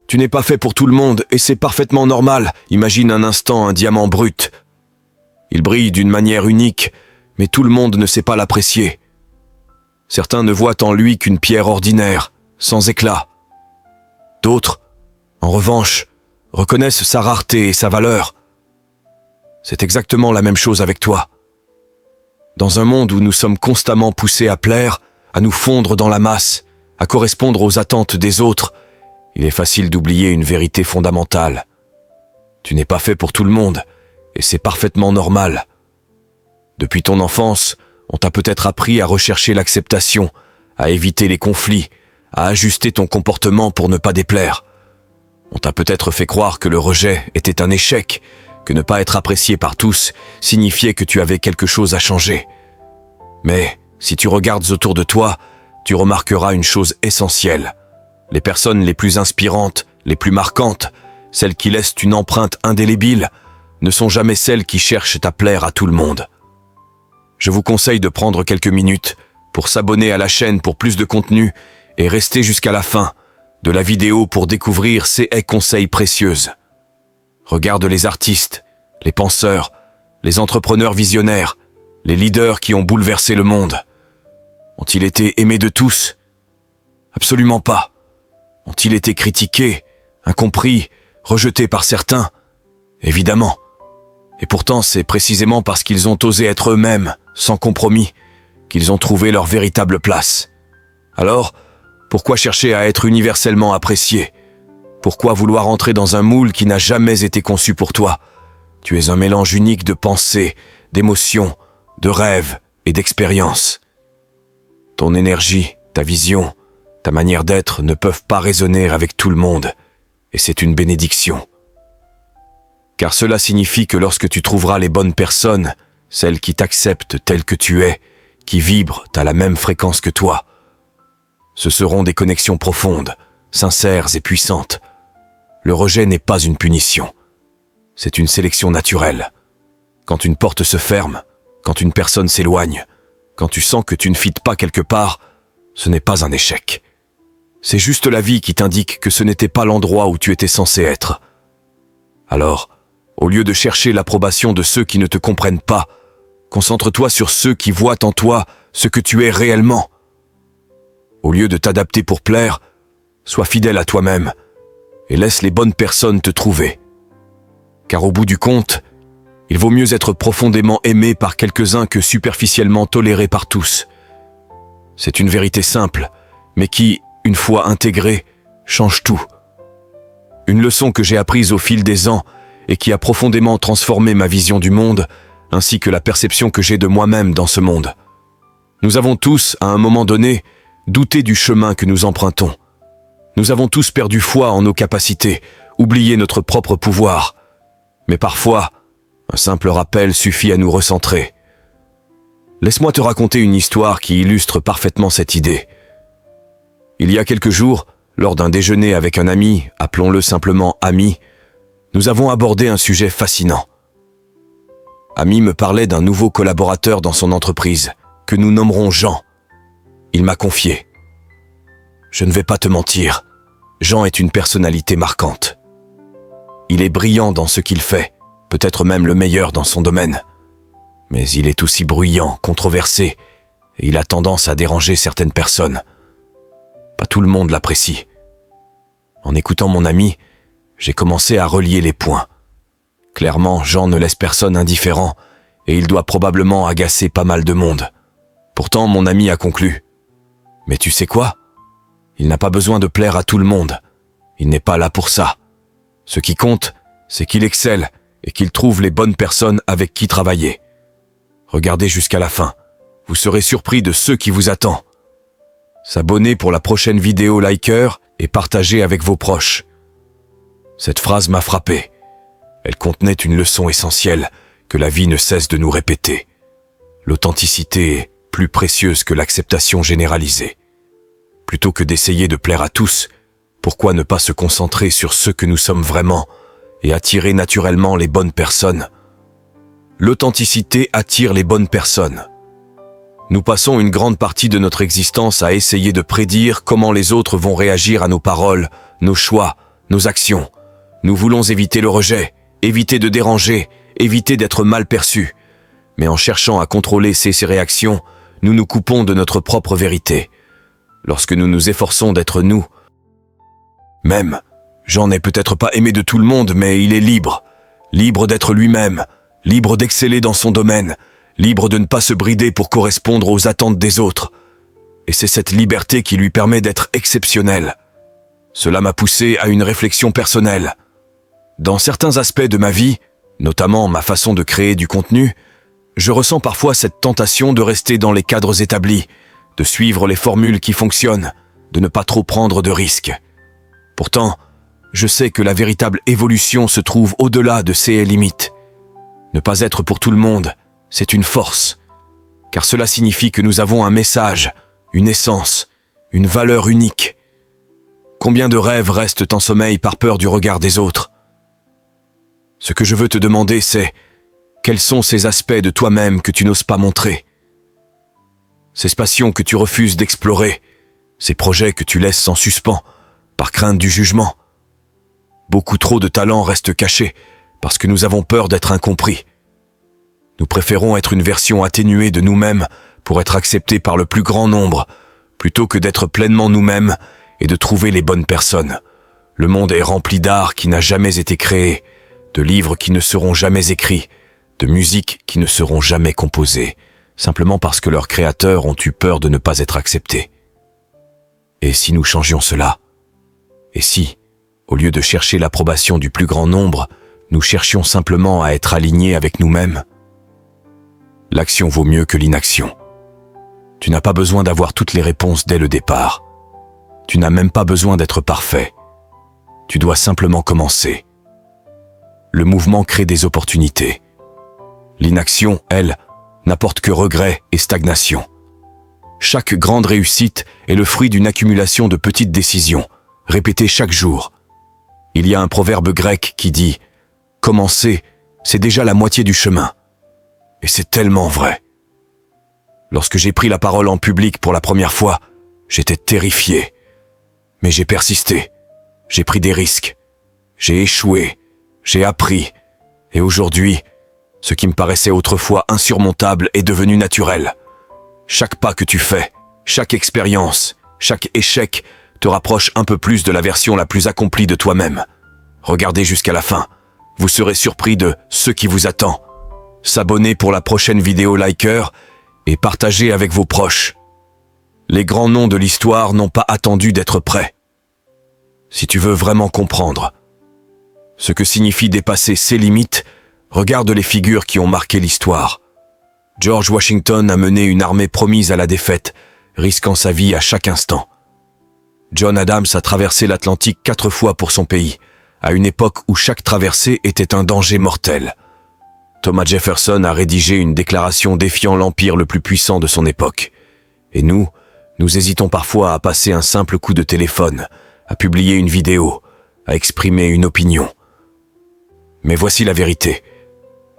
Tu n'es pas fait pour tout le monde et c'est parfaitement normal. Imagine un instant un diamant brut. Il brille d'une manière unique, mais tout le monde ne sait pas l'apprécier. Certains ne voient en lui qu'une pierre ordinaire, sans éclat. D'autres, en revanche, reconnaissent sa rareté et sa valeur. C'est exactement la même chose avec toi. Dans un monde où nous sommes constamment poussés à plaire, à nous fondre dans la masse, à correspondre aux attentes des autres, il est facile d'oublier une vérité fondamentale. Tu n'es pas fait pour tout le monde, et c'est parfaitement normal. Depuis ton enfance, on t'a peut-être appris à rechercher l'acceptation, à éviter les conflits, à ajuster ton comportement pour ne pas déplaire. On t'a peut-être fait croire que le rejet était un échec, que ne pas être apprécié par tous signifiait que tu avais quelque chose à changer. Mais si tu regardes autour de toi, tu remarqueras une chose essentielle. Les personnes les plus inspirantes, les plus marquantes, celles qui laissent une empreinte indélébile, ne sont jamais celles qui cherchent à plaire à tout le monde. Je vous conseille de prendre quelques minutes pour s'abonner à la chaîne pour plus de contenu et rester jusqu'à la fin de la vidéo pour découvrir ces conseils précieuses. Regarde les artistes, les penseurs, les entrepreneurs visionnaires, les leaders qui ont bouleversé le monde. Ont-ils été aimés de tous? Absolument pas. Ont-ils été critiqués, incompris, rejetés par certains? Évidemment. Et pourtant, c'est précisément parce qu'ils ont osé être eux-mêmes, sans compromis, qu'ils ont trouvé leur véritable place. Alors, pourquoi chercher à être universellement apprécié? Pourquoi vouloir entrer dans un moule qui n'a jamais été conçu pour toi? Tu es un mélange unique de pensées, d'émotions, de rêves et d'expériences. Ton énergie, ta vision, ta manière d'être ne peuvent pas résonner avec tout le monde, et c'est une bénédiction. Car cela signifie que lorsque tu trouveras les bonnes personnes, celles qui t'acceptent tel que tu es, qui vibrent à la même fréquence que toi, ce seront des connexions profondes, sincères et puissantes. Le rejet n'est pas une punition. C'est une sélection naturelle. Quand une porte se ferme, quand une personne s'éloigne, quand tu sens que tu ne fites pas quelque part, ce n'est pas un échec. C'est juste la vie qui t'indique que ce n'était pas l'endroit où tu étais censé être. Alors, au lieu de chercher l'approbation de ceux qui ne te comprennent pas, concentre-toi sur ceux qui voient en toi ce que tu es réellement. Au lieu de t'adapter pour plaire, sois fidèle à toi-même et laisse les bonnes personnes te trouver. Car au bout du compte, il vaut mieux être profondément aimé par quelques-uns que superficiellement toléré par tous. C'est une vérité simple, mais qui, une fois intégrée, change tout. Une leçon que j'ai apprise au fil des ans et qui a profondément transformé ma vision du monde, ainsi que la perception que j'ai de moi-même dans ce monde. Nous avons tous, à un moment donné, douté du chemin que nous empruntons. Nous avons tous perdu foi en nos capacités, oublié notre propre pouvoir. Mais parfois, un simple rappel suffit à nous recentrer. Laisse-moi te raconter une histoire qui illustre parfaitement cette idée. Il y a quelques jours, lors d'un déjeuner avec un ami, appelons-le simplement Ami, nous avons abordé un sujet fascinant. Ami me parlait d'un nouveau collaborateur dans son entreprise, que nous nommerons Jean. Il m'a confié. Je ne vais pas te mentir, Jean est une personnalité marquante. Il est brillant dans ce qu'il fait, peut-être même le meilleur dans son domaine. Mais il est aussi bruyant, controversé, et il a tendance à déranger certaines personnes. Pas tout le monde l'apprécie. En écoutant mon ami, j'ai commencé à relier les points. Clairement, Jean ne laisse personne indifférent, et il doit probablement agacer pas mal de monde. Pourtant, mon ami a conclu. Mais tu sais quoi? Il n'a pas besoin de plaire à tout le monde. Il n'est pas là pour ça. Ce qui compte, c'est qu'il excelle et qu'il trouve les bonnes personnes avec qui travailler. Regardez jusqu'à la fin. Vous serez surpris de ce qui vous attend. S'abonner pour la prochaine vidéo liker et partager avec vos proches. Cette phrase m'a frappé. Elle contenait une leçon essentielle que la vie ne cesse de nous répéter. L'authenticité est plus précieuse que l'acceptation généralisée. Plutôt que d'essayer de plaire à tous, pourquoi ne pas se concentrer sur ce que nous sommes vraiment et attirer naturellement les bonnes personnes? L'authenticité attire les bonnes personnes. Nous passons une grande partie de notre existence à essayer de prédire comment les autres vont réagir à nos paroles, nos choix, nos actions. Nous voulons éviter le rejet, éviter de déranger, éviter d'être mal perçus. Mais en cherchant à contrôler ces réactions, nous nous coupons de notre propre vérité. Lorsque nous nous efforçons d'être nous, même, Jean n'est peut-être pas aimé de tout le monde, mais il est libre. Libre d'être lui-même, libre d'exceller dans son domaine, libre de ne pas se brider pour correspondre aux attentes des autres. Et c'est cette liberté qui lui permet d'être exceptionnel. Cela m'a poussé à une réflexion personnelle. Dans certains aspects de ma vie, notamment ma façon de créer du contenu, je ressens parfois cette tentation de rester dans les cadres établis, de suivre les formules qui fonctionnent, de ne pas trop prendre de risques. Pourtant, je sais que la véritable évolution se trouve au-delà de ces limites. Ne pas être pour tout le monde, c'est une force, car cela signifie que nous avons un message, une essence, une valeur unique. Combien de rêves restent en sommeil par peur du regard des autres? Ce que je veux te demander, c'est quels sont ces aspects de toi-même que tu n'oses pas montrer? Ces passions que tu refuses d'explorer, ces projets que tu laisses en suspens, par crainte du jugement. Beaucoup trop de talents restent cachés, parce que nous avons peur d'être incompris. Nous préférons être une version atténuée de nous-mêmes pour être acceptés par le plus grand nombre, plutôt que d'être pleinement nous-mêmes et de trouver les bonnes personnes. Le monde est rempli d'art qui n'a jamais été créé, de livres qui ne seront jamais écrits, de musiques qui ne seront jamais composées, simplement parce que leurs créateurs ont eu peur de ne pas être acceptés. Et si nous changions cela? Et si, au lieu de chercher l'approbation du plus grand nombre, nous cherchions simplement à être alignés avec nous-mêmes? L'action vaut mieux que l'inaction. Tu n'as pas besoin d'avoir toutes les réponses dès le départ. Tu n'as même pas besoin d'être parfait. Tu dois simplement commencer. Le mouvement crée des opportunités. L'inaction, elle, n'apporte que regrets et stagnation. Chaque grande réussite est le fruit d'une accumulation de petites décisions, répétées chaque jour. Il y a un proverbe grec qui dit « Commencer, c'est déjà la moitié du chemin ». Et c'est tellement vrai. Lorsque j'ai pris la parole en public pour la première fois, j'étais terrifié. Mais j'ai persisté, j'ai pris des risques, j'ai échoué, j'ai appris. Et aujourd'hui, ce qui me paraissait autrefois insurmontable est devenu naturel. Chaque pas que tu fais, chaque expérience, chaque échec te rapproche un peu plus de la version la plus accomplie de toi-même. Regardez jusqu'à la fin. Vous serez surpris de ce qui vous attend. S'abonner pour la prochaine vidéo, liker et partager avec vos proches. Les grands noms de l'histoire n'ont pas attendu d'être prêts. Si tu veux vraiment comprendre ce que signifie dépasser ses limites, regarde les figures qui ont marqué l'histoire. George Washington a mené une armée promise à la défaite, risquant sa vie à chaque instant. John Adams a traversé l'Atlantique 4 fois pour son pays, à une époque où chaque traversée était un danger mortel. Thomas Jefferson a rédigé une déclaration défiant l'empire le plus puissant de son époque. Et nous hésitons parfois à passer un simple coup de téléphone, à publier une vidéo, à exprimer une opinion. Mais voici la vérité.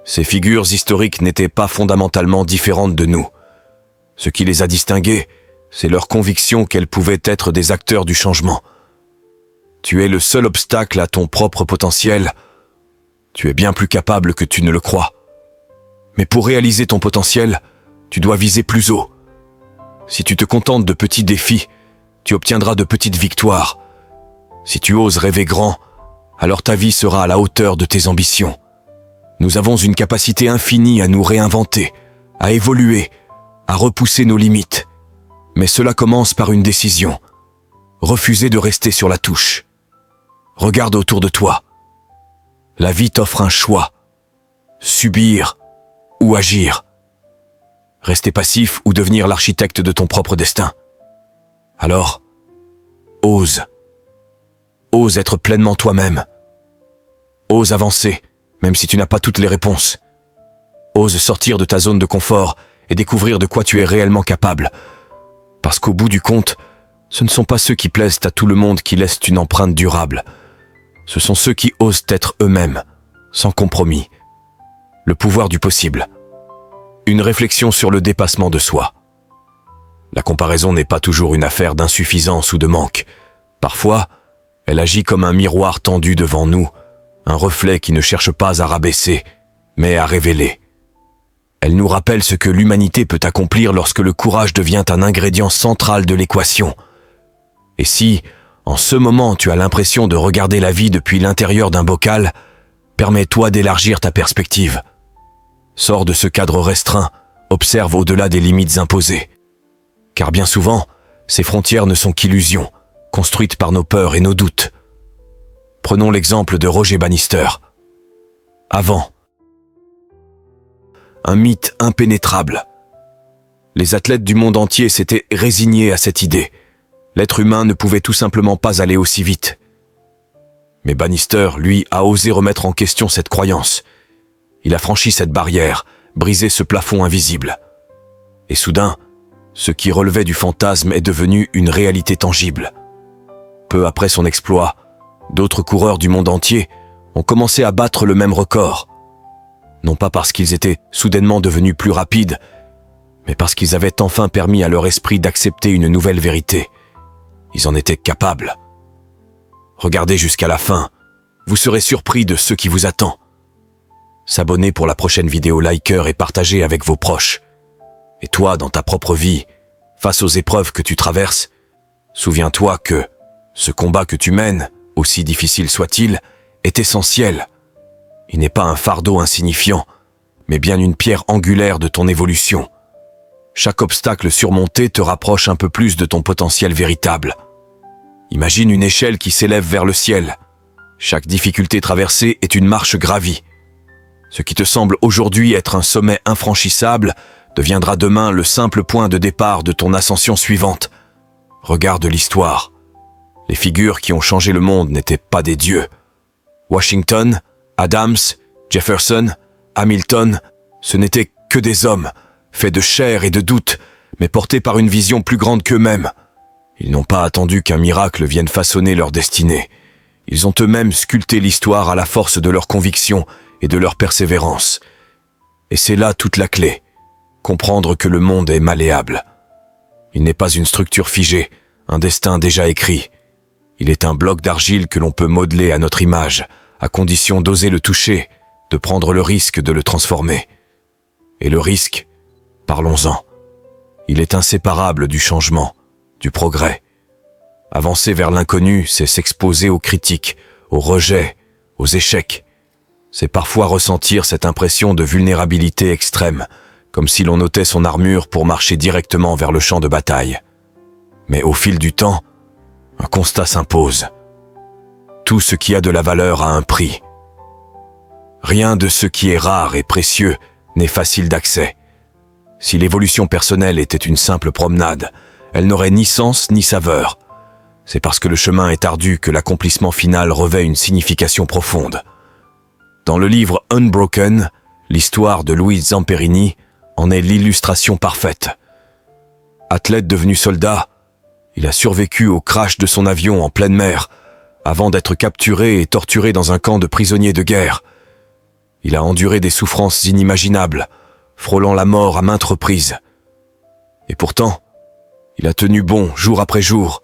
Ces figures historiques n'étaient pas fondamentalement différentes de nous. Ce qui les a distinguées, c'est leur conviction qu'elles pouvaient être des acteurs du changement. Tu es le seul obstacle à ton propre potentiel. Tu es bien plus capable que tu ne le crois. Mais pour réaliser ton potentiel, tu dois viser plus haut. Si tu te contentes de petits défis, tu obtiendras de petites victoires. Si tu oses rêver grand, alors ta vie sera à la hauteur de tes ambitions. Nous avons une capacité infinie à nous réinventer, à évoluer, à repousser nos limites. Mais cela commence par une décision. Refuser de rester sur la touche. Regarde autour de toi. La vie t'offre un choix. Subir ou agir. Rester passif ou devenir l'architecte de ton propre destin. Alors, ose. Ose être pleinement toi-même. Ose avancer, même si tu n'as pas toutes les réponses. Ose sortir de ta zone de confort et découvrir de quoi tu es réellement capable. Parce qu'au bout du compte, ce ne sont pas ceux qui plaisent à tout le monde qui laissent une empreinte durable. Ce sont ceux qui osent être eux-mêmes, sans compromis. Le pouvoir du possible. Une réflexion sur le dépassement de soi. La comparaison n'est pas toujours une affaire d'insuffisance ou de manque. Parfois, Elle agit comme un miroir tendu devant nous, un reflet qui ne cherche pas à rabaisser, mais à révéler. Elle nous rappelle ce que l'humanité peut accomplir lorsque le courage devient un ingrédient central de l'équation. Et si, en ce moment, tu as l'impression de regarder la vie depuis l'intérieur d'un bocal, permets-toi d'élargir ta perspective. Sors de ce cadre restreint, observe au-delà des limites imposées. Car bien souvent, ces frontières ne sont qu'illusions, construites par nos peurs et nos doutes. Prenons l'exemple de Roger Bannister. Avant, un mythe impénétrable. Les athlètes du monde entier s'étaient résignés à cette idée. L'être humain ne pouvait tout simplement pas aller aussi vite. Mais Bannister, lui, a osé remettre en question cette croyance. Il a franchi cette barrière, brisé ce plafond invisible. Et soudain, ce qui relevait du fantasme est devenu une réalité tangible. Peu après son exploit, d'autres coureurs du monde entier ont commencé à battre le même record. Non pas parce qu'ils étaient soudainement devenus plus rapides, mais parce qu'ils avaient enfin permis à leur esprit d'accepter une nouvelle vérité. Ils en étaient capables. Regardez jusqu'à la fin, vous serez surpris de ce qui vous attend. S'abonner pour la prochaine vidéo, liker et partager avec vos proches. Et toi, dans ta propre vie, face aux épreuves que tu traverses, souviens-toi que ce combat que tu mènes, aussi difficile soit-il, est essentiel. Il n'est pas un fardeau insignifiant, mais bien une pierre angulaire de ton évolution. Chaque obstacle surmonté te rapproche un peu plus de ton potentiel véritable. Imagine une échelle qui s'élève vers le ciel. Chaque difficulté traversée est une marche gravie. Ce qui te semble aujourd'hui être un sommet infranchissable deviendra demain le simple point de départ de ton ascension suivante. Regarde l'histoire. Les figures qui ont changé le monde n'étaient pas des dieux. Washington, Adams, Jefferson, Hamilton, ce n'étaient que des hommes, faits de chair et de doute, mais portés par une vision plus grande qu'eux-mêmes. Ils n'ont pas attendu qu'un miracle vienne façonner leur destinée. Ils ont eux-mêmes sculpté l'histoire à la force de leur conviction et de leur persévérance. Et c'est là toute la clé. Comprendre que le monde est malléable. Il n'est pas une structure figée, un destin déjà écrit. Il est un bloc d'argile que l'on peut modeler à notre image, à condition d'oser le toucher, de prendre le risque de le transformer. Et le risque, parlons-en. Il est inséparable du changement, du progrès. Avancer vers l'inconnu, c'est s'exposer aux critiques, aux rejets, aux échecs. C'est parfois ressentir cette impression de vulnérabilité extrême, comme si l'on ôtait son armure pour marcher directement vers le champ de bataille. Mais au fil du temps, un constat s'impose. Tout ce qui a de la valeur a un prix. Rien de ce qui est rare et précieux n'est facile d'accès. Si l'évolution personnelle était une simple promenade, elle n'aurait ni sens ni saveur. C'est parce que le chemin est ardu que l'accomplissement final revêt une signification profonde. Dans le livre Unbroken, l'histoire de Louis Zamperini en est l'illustration parfaite. Athlète devenu soldat, il a survécu au crash de son avion en pleine mer, avant d'être capturé et torturé dans un camp de prisonniers de guerre. Il a enduré des souffrances inimaginables, frôlant la mort à maintes reprises. Et pourtant, il a tenu bon jour après jour,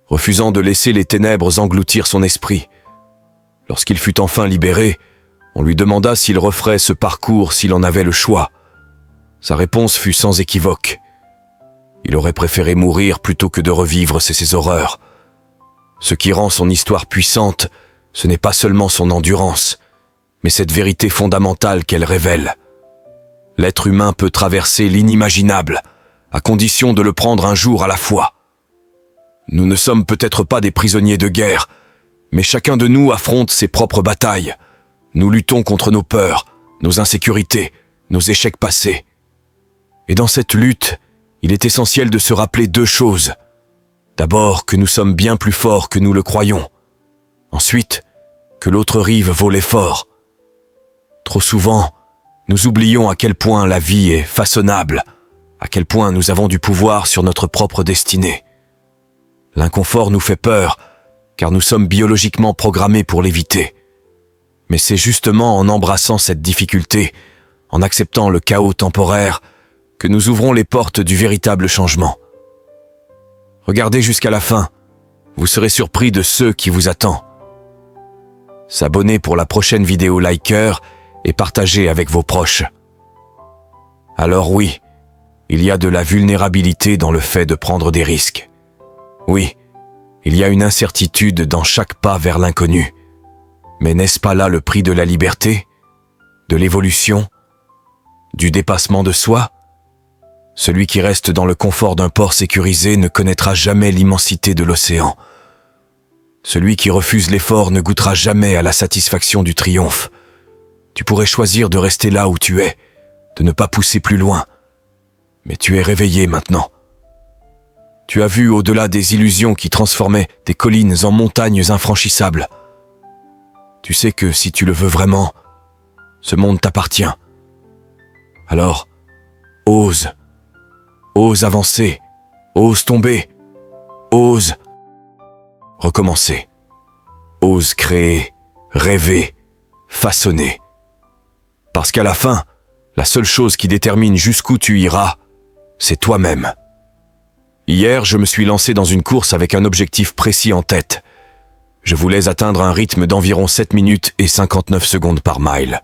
refusant de laisser les ténèbres engloutir son esprit. Lorsqu'il fut enfin libéré, on lui demanda s'il referait ce parcours s'il en avait le choix. Sa réponse fut sans équivoque. Il aurait préféré mourir plutôt que de revivre ces horreurs. Ce qui rend son histoire puissante, ce n'est pas seulement son endurance, mais cette vérité fondamentale qu'elle révèle. L'être humain peut traverser l'inimaginable, à condition de le prendre un jour à la fois. Nous ne sommes peut-être pas des prisonniers de guerre, mais chacun de nous affronte ses propres batailles. Nous luttons contre nos peurs, nos insécurités, nos échecs passés. Et dans cette lutte, il est essentiel de se rappeler deux choses. D'abord, que nous sommes bien plus forts que nous le croyons. Ensuite, que l'autre rive vaut l'effort. Trop souvent, nous oublions à quel point la vie est façonnable, à quel point nous avons du pouvoir sur notre propre destinée. L'inconfort nous fait peur, car nous sommes biologiquement programmés pour l'éviter. Mais c'est justement en embrassant cette difficulté, en acceptant le chaos temporaire, que nous ouvrons les portes du véritable changement. Regardez jusqu'à la fin, vous serez surpris de ce qui vous attend. S'abonner pour la prochaine vidéo, liker et partager avec vos proches. Alors oui, il y a de la vulnérabilité dans le fait de prendre des risques. Oui, il y a une incertitude dans chaque pas vers l'inconnu. Mais n'est-ce pas là le prix de la liberté, de l'évolution, du dépassement de soi? Celui qui reste dans le confort d'un port sécurisé ne connaîtra jamais l'immensité de l'océan. Celui qui refuse l'effort ne goûtera jamais à la satisfaction du triomphe. Tu pourrais choisir de rester là où tu es, de ne pas pousser plus loin. Mais tu es réveillé maintenant. Tu as vu au-delà des illusions qui transformaient tes collines en montagnes infranchissables. Tu sais que si tu le veux vraiment, ce monde t'appartient. Alors, ose avancer, ose tomber, ose recommencer, ose créer, rêver, façonner. Parce qu'à la fin, la seule chose qui détermine jusqu'où tu iras, c'est toi-même. Hier, je me suis lancé dans une course avec un objectif précis en tête. Je voulais atteindre un rythme d'environ 7 minutes et 59 secondes par mile.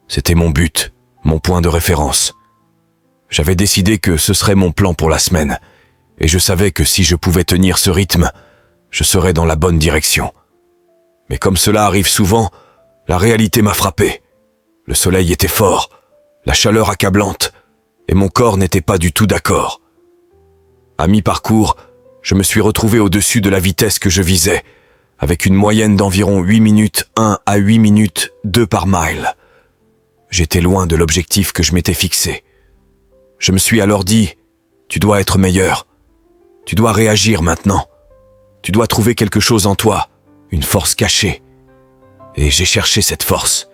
C'était mon but, mon point de référence. J'avais décidé que ce serait mon plan pour la semaine, et je savais que si je pouvais tenir ce rythme, je serais dans la bonne direction. Mais comme cela arrive souvent, la réalité m'a frappé. Le soleil était fort, la chaleur accablante, et mon corps n'était pas du tout d'accord. À mi-parcours, je me suis retrouvé au-dessus de la vitesse que je visais, avec une moyenne d'environ 8 minutes 1 à 8 minutes 2 par mile. J'étais loin de l'objectif que je m'étais fixé. Je me suis alors dit, tu dois être meilleur. Tu dois réagir maintenant. Tu dois trouver quelque chose en toi, une force cachée. Et j'ai cherché cette force.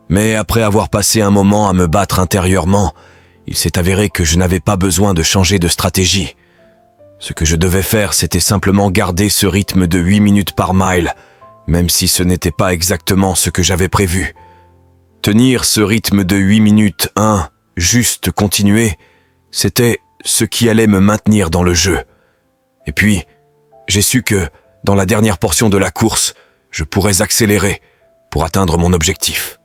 Mais après avoir passé un moment à me battre intérieurement, il s'est avéré que je n'avais pas besoin de changer de stratégie. Ce que je devais faire, c'était simplement garder ce rythme de 8 minutes par mile, même si ce n'était pas exactement ce que j'avais prévu. Tenir ce rythme de 8 minutes 1, juste continuer, c'était ce qui allait me maintenir dans le jeu. Et puis, j'ai su que, dans la dernière portion de la course, je pourrais accélérer pour atteindre mon objectif.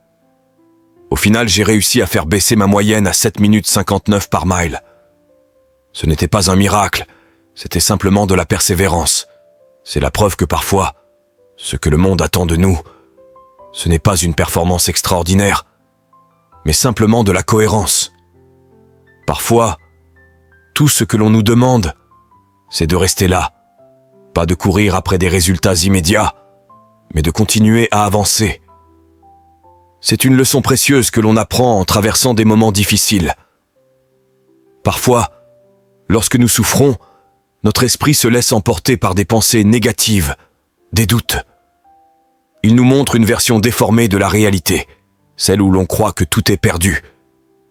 Au final, j'ai réussi à faire baisser ma moyenne à 7 minutes 59 par mile. Ce n'était pas un miracle, c'était simplement de la persévérance. C'est la preuve que parfois, ce que le monde attend de nous, ce n'est pas une performance extraordinaire, mais simplement de la cohérence. Parfois, tout ce que l'on nous demande, c'est de rester là, pas de courir après des résultats immédiats, mais de continuer à avancer. C'est une leçon précieuse que l'on apprend en traversant des moments difficiles. Parfois, lorsque nous souffrons, notre esprit se laisse emporter par des pensées négatives, des doutes. Il nous montre une version déformée de la réalité, celle où l'on croit que tout est perdu,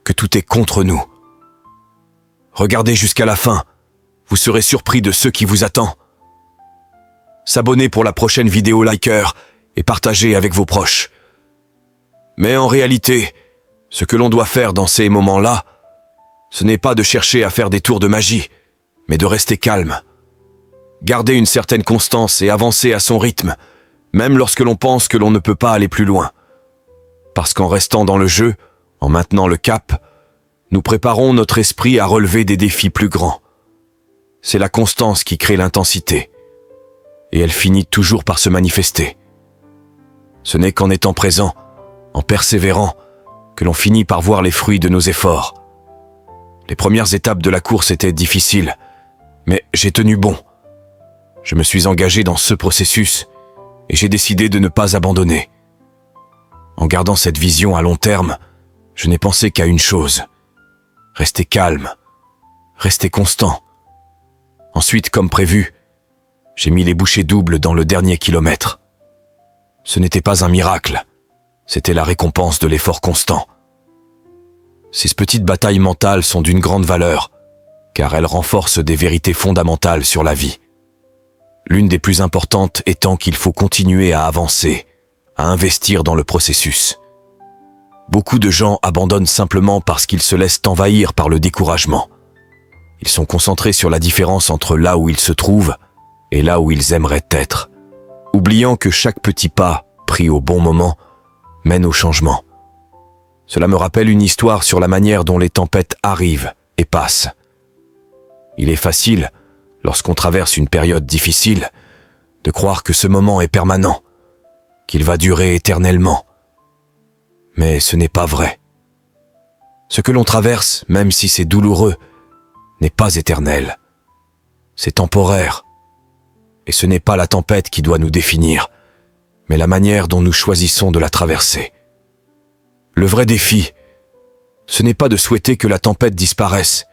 que tout est contre nous. Regardez jusqu'à la fin, vous serez surpris de ce qui vous attend. S'abonner pour la prochaine vidéo, liker et partager avec vos proches. Mais en réalité, ce que l'on doit faire dans ces moments-là, ce n'est pas de chercher à faire des tours de magie, mais de rester calme. Garder une certaine constance et avancer à son rythme, même lorsque l'on pense que l'on ne peut pas aller plus loin. Parce qu'en restant dans le jeu, en maintenant le cap, nous préparons notre esprit à relever des défis plus grands. C'est la constance qui crée l'intensité, et elle finit toujours par se manifester. Ce n'est qu'en étant présent, en persévérant, que l'on finit par voir les fruits de nos efforts. Les premières étapes de la course étaient difficiles, mais j'ai tenu bon. Je me suis engagé dans ce processus et j'ai décidé de ne pas abandonner. En gardant cette vision à long terme, je n'ai pensé qu'à une chose: rester calme, rester constant. Ensuite, comme prévu, j'ai mis les bouchées doubles dans le dernier kilomètre. Ce n'était pas un miracle, c'était la récompense de l'effort constant. Ces petites batailles mentales sont d'une grande valeur, car elles renforcent des vérités fondamentales sur la vie. L'une des plus importantes étant qu'il faut continuer à avancer, à investir dans le processus. Beaucoup de gens abandonnent simplement parce qu'ils se laissent envahir par le découragement. Ils sont concentrés sur la différence entre là où ils se trouvent et là où ils aimeraient être, oubliant que chaque petit pas, pris au bon moment, mène au changement. Cela me rappelle une histoire sur la manière dont les tempêtes arrivent et passent. Il est facile, lorsqu'on traverse une période difficile, de croire que ce moment est permanent, qu'il va durer éternellement. Mais ce n'est pas vrai. Ce que l'on traverse, même si c'est douloureux, n'est pas éternel. C'est temporaire. Et ce n'est pas la tempête qui doit nous définir, mais la manière dont nous choisissons de la traverser. Le vrai défi, ce n'est pas de souhaiter que la tempête disparaisse,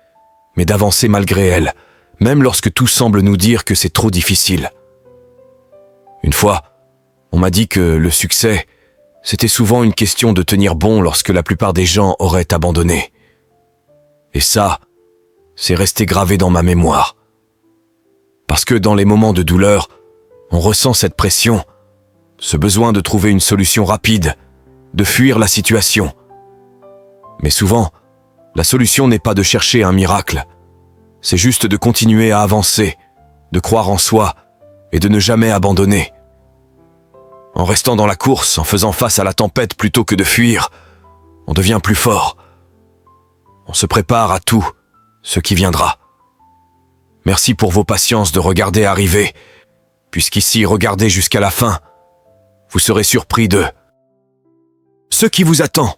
mais d'avancer malgré elle, même lorsque tout semble nous dire que c'est trop difficile. Une fois, on m'a dit que le succès, c'était souvent une question de tenir bon lorsque la plupart des gens auraient abandonné. Et ça, c'est resté gravé dans ma mémoire. Parce que dans les moments de douleur, on ressent cette pression, ce besoin de trouver une solution rapide, de fuir la situation. Mais souvent, la solution n'est pas de chercher un miracle, c'est juste de continuer à avancer, de croire en soi et de ne jamais abandonner. En restant dans la course, en faisant face à la tempête plutôt que de fuir, on devient plus fort. On se prépare à tout ce qui viendra. Merci pour vos patiences de regarder arriver, puisqu'ici, regardez jusqu'à la fin. Vous serez surpris de ce qui vous attend.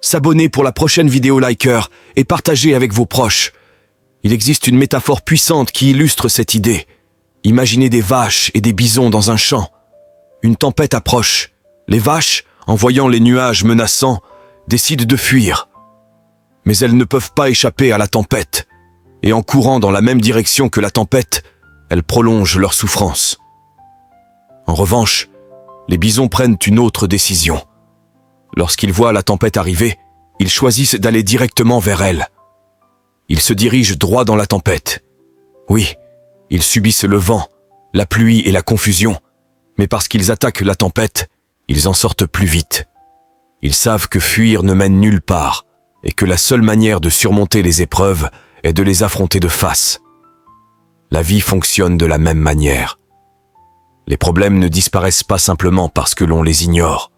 S'abonner pour la prochaine vidéo liker et partager avec vos proches. Il existe une métaphore puissante qui illustre cette idée. Imaginez des vaches et des bisons dans un champ. Une tempête approche. Les vaches, en voyant les nuages menaçants, décident de fuir. Mais elles ne peuvent pas échapper à la tempête. Et en courant dans la même direction que la tempête, elles prolongent leur souffrance. En revanche, les bisons prennent une autre décision. Lorsqu'ils voient la tempête arriver, ils choisissent d'aller directement vers elle. Ils se dirigent droit dans la tempête. Oui, ils subissent le vent, la pluie et la confusion, mais parce qu'ils attaquent la tempête, ils en sortent plus vite. Ils savent que fuir ne mène nulle part, et que la seule manière de surmonter les épreuves est de les affronter de face. La vie fonctionne de la même manière. Les problèmes ne disparaissent pas simplement parce que l'on les ignore.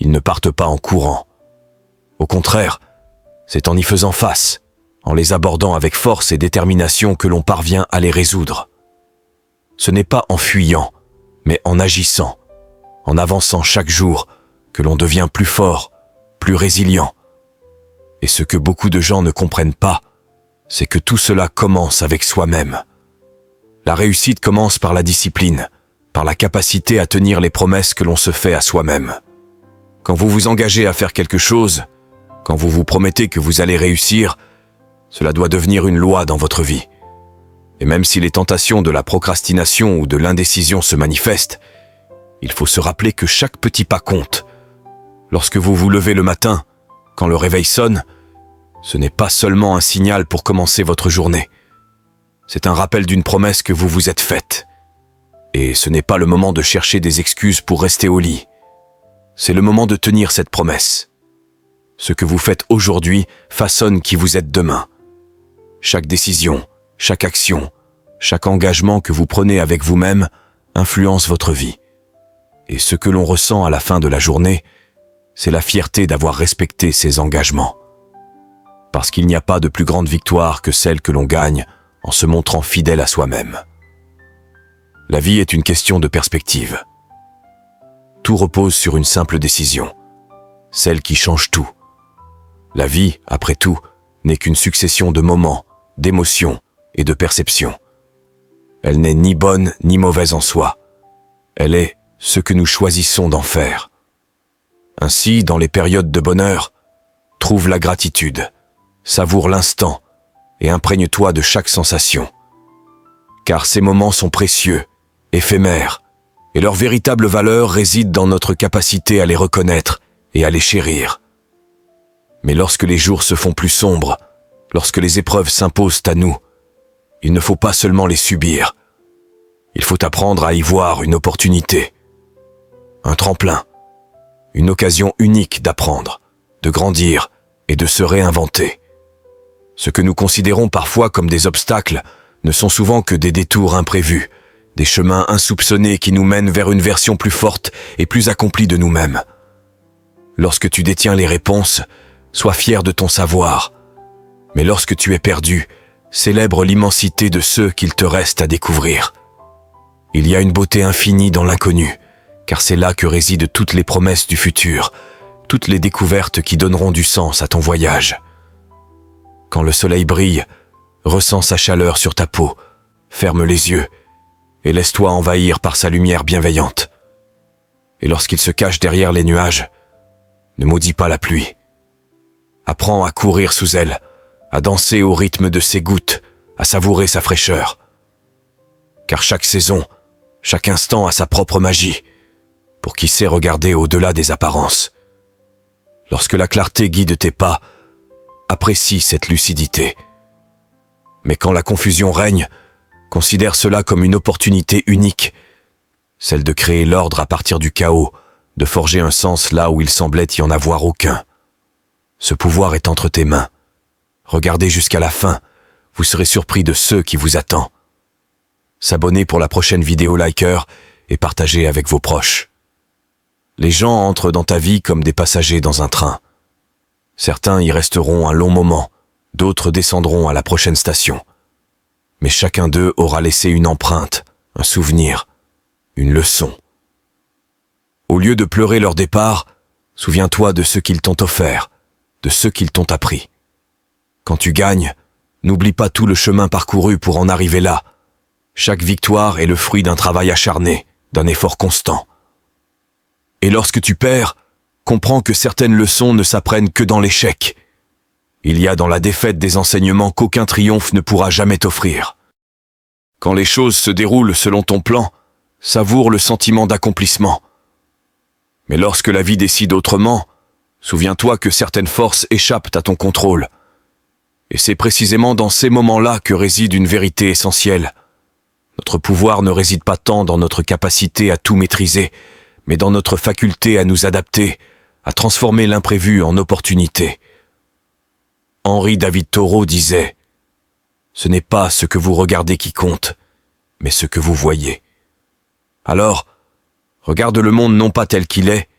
Ils ne partent pas en courant. Au contraire, c'est en y faisant face, en les abordant avec force et détermination que l'on parvient à les résoudre. Ce n'est pas en fuyant, mais en agissant, en avançant chaque jour, que l'on devient plus fort, plus résilient. Et ce que beaucoup de gens ne comprennent pas, c'est que tout cela commence avec soi-même. La réussite commence par la discipline, par la capacité à tenir les promesses que l'on se fait à soi-même. Quand vous vous engagez à faire quelque chose, quand vous vous promettez que vous allez réussir, cela doit devenir une loi dans votre vie. Et même si les tentations de la procrastination ou de l'indécision se manifestent, il faut se rappeler que chaque petit pas compte. Lorsque vous vous levez le matin, quand le réveil sonne, ce n'est pas seulement un signal pour commencer votre journée. C'est un rappel d'une promesse que vous vous êtes faite. Et ce n'est pas le moment de chercher des excuses pour rester au lit. C'est le moment de tenir cette promesse. Ce que vous faites aujourd'hui façonne qui vous êtes demain. Chaque décision, chaque action, chaque engagement que vous prenez avec vous-même influence votre vie. Et ce que l'on ressent à la fin de la journée, c'est la fierté d'avoir respecté ces engagements. Parce qu'il n'y a pas de plus grande victoire que celle que l'on gagne en se montrant fidèle à soi-même. La vie est une question de perspective. Tout repose sur une simple décision, celle qui change tout. La vie, après tout, n'est qu'une succession de moments, d'émotions et de perceptions. Elle n'est ni bonne ni mauvaise en soi. Elle est ce que nous choisissons d'en faire. Ainsi, dans les périodes de bonheur, trouve la gratitude, savoure l'instant et imprègne-toi de chaque sensation. Car ces moments sont précieux, éphémères, et leur véritable valeur réside dans notre capacité à les reconnaître et à les chérir. Mais lorsque les jours se font plus sombres, lorsque les épreuves s'imposent à nous, il ne faut pas seulement les subir. Il faut apprendre à y voir une opportunité, un tremplin, une occasion unique d'apprendre, de grandir et de se réinventer. Ce que nous considérons parfois comme des obstacles ne sont souvent que des détours imprévus, des chemins insoupçonnés qui nous mènent vers une version plus forte et plus accomplie de nous-mêmes. Lorsque tu détiens les réponses, sois fier de ton savoir. Mais lorsque tu es perdu, célèbre l'immensité de ceux qu'il te reste à découvrir. Il y a une beauté infinie dans l'inconnu, car c'est là que résident toutes les promesses du futur, toutes les découvertes qui donneront du sens à ton voyage. Quand le soleil brille, ressens sa chaleur sur ta peau, ferme les yeux et laisse-toi envahir par sa lumière bienveillante. Et lorsqu'il se cache derrière les nuages, ne maudis pas la pluie. Apprends à courir sous elle, à danser au rythme de ses gouttes, à savourer sa fraîcheur. Car chaque saison, chaque instant a sa propre magie, pour qui sait regarder au-delà des apparences. Lorsque la clarté guide tes pas, apprécie cette lucidité. Mais quand la confusion règne, considère cela comme une opportunité unique, celle de créer l'ordre à partir du chaos, de forger un sens là où il semblait y en avoir aucun. Ce pouvoir est entre tes mains. Regardez jusqu'à la fin, vous serez surpris de ce qui vous attend. S'abonner pour la prochaine vidéo liker et partager avec vos proches. Les gens entrent dans ta vie comme des passagers dans un train. Certains y resteront un long moment, d'autres descendront à la prochaine station. Mais chacun d'eux aura laissé une empreinte, un souvenir, une leçon. Au lieu de pleurer leur départ, souviens-toi de ce qu'ils t'ont offert, de ce qu'ils t'ont appris. Quand tu gagnes, n'oublie pas tout le chemin parcouru pour en arriver là. Chaque victoire est le fruit d'un travail acharné, d'un effort constant. Et lorsque tu perds, comprends que certaines leçons ne s'apprennent que dans l'échec. Il y a dans la défaite des enseignements qu'aucun triomphe ne pourra jamais t'offrir. Quand les choses se déroulent selon ton plan, savoure le sentiment d'accomplissement. Mais lorsque la vie décide autrement, souviens-toi que certaines forces échappent à ton contrôle. Et c'est précisément dans ces moments-là que réside une vérité essentielle. Notre pouvoir ne réside pas tant dans notre capacité à tout maîtriser, mais dans notre faculté à nous adapter, à transformer l'imprévu en opportunité. Henri David Thoreau disait « Ce n'est pas ce que vous regardez qui compte, mais ce que vous voyez. » Alors, regarde le monde non pas tel qu'il est,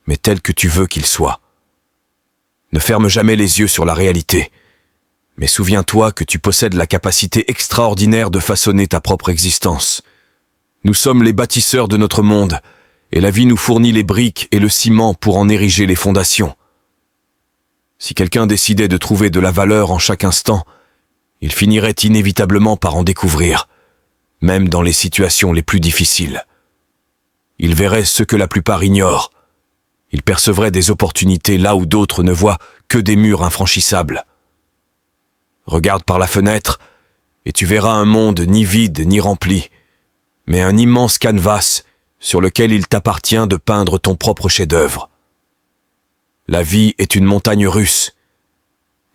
mais tel que tu veux qu'il soit. Ne ferme jamais les yeux sur la réalité, mais souviens-toi que tu possèdes la capacité extraordinaire de façonner ta propre existence. Nous sommes les bâtisseurs de notre monde, et la vie nous fournit les briques et le ciment pour en ériger les fondations. Si quelqu'un décidait de trouver de la valeur en chaque instant, il finirait inévitablement par en découvrir, même dans les situations les plus difficiles. Il verrait ce que la plupart ignorent. Il percevrait des opportunités là où d'autres ne voient que des murs infranchissables. Regarde par la fenêtre, et tu verras un monde ni vide ni rempli, mais un immense canevas sur lequel il t'appartient de peindre ton propre chef-d'œuvre. La vie est une montagne russe.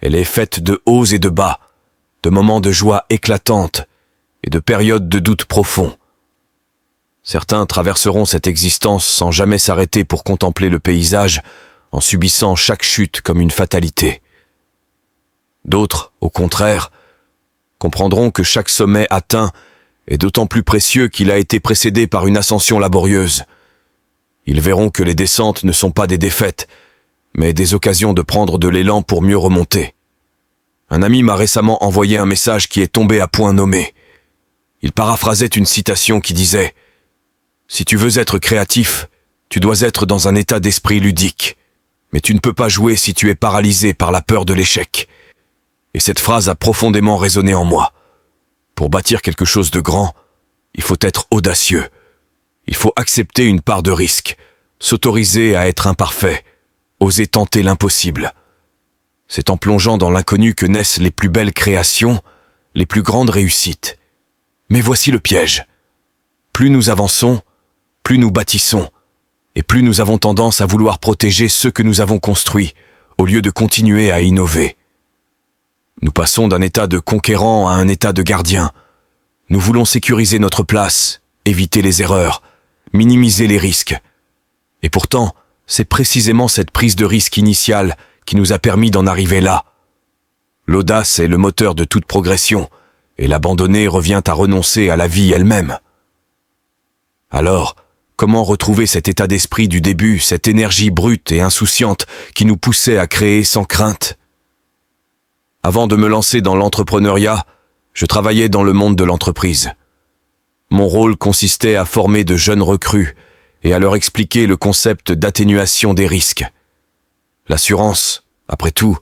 Elle est faite de hauts et de bas, de moments de joie éclatante et de périodes de doute profond. Certains traverseront cette existence sans jamais s'arrêter pour contempler le paysage, en subissant chaque chute comme une fatalité. D'autres, au contraire, comprendront que chaque sommet atteint est d'autant plus précieux qu'il a été précédé par une ascension laborieuse. Ils verront que les descentes ne sont pas des défaites, mais des occasions de prendre de l'élan pour mieux remonter. Un ami m'a récemment envoyé un message qui est tombé à point nommé. Il paraphrasait une citation qui disait « Si tu veux être créatif, tu dois être dans un état d'esprit ludique, mais tu ne peux pas jouer si tu es paralysé par la peur de l'échec. » Et cette phrase a profondément résonné en moi. Pour bâtir quelque chose de grand, il faut être audacieux. Il faut accepter une part de risque, s'autoriser à être imparfait, oser tenter l'impossible. C'est en plongeant dans l'inconnu que naissent les plus belles créations, les plus grandes réussites. Mais voici le piège. Plus nous avançons, plus nous bâtissons, et plus nous avons tendance à vouloir protéger ce que nous avons construit, au lieu de continuer à innover. Nous passons d'un état de conquérant à un état de gardien. Nous voulons sécuriser notre place, éviter les erreurs, minimiser les risques. Et pourtant, c'est précisément cette prise de risque initiale qui nous a permis d'en arriver là. L'audace est le moteur de toute progression, et l'abandonner revient à renoncer à la vie elle-même. Alors, comment retrouver cet état d'esprit du début, cette énergie brute et insouciante qui nous poussait à créer sans crainte? Avant de me lancer dans l'entrepreneuriat, je travaillais dans le monde de l'entreprise. Mon rôle consistait à former de jeunes recrues et à leur expliquer le concept d'atténuation des risques. L'assurance, après tout,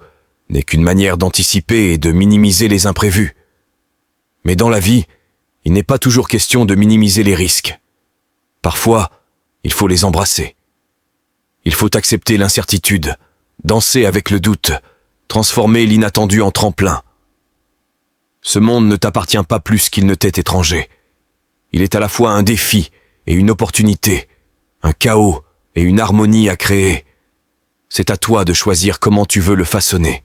n'est qu'une manière d'anticiper et de minimiser les imprévus. Mais dans la vie, il n'est pas toujours question de minimiser les risques. Parfois, il faut les embrasser. Il faut accepter l'incertitude, danser avec le doute, transformer l'inattendu en tremplin. Ce monde ne t'appartient pas plus qu'il ne t'est étranger. Il est à la fois un défi et une opportunité, un chaos et une harmonie à créer. C'est à toi de choisir comment tu veux le façonner.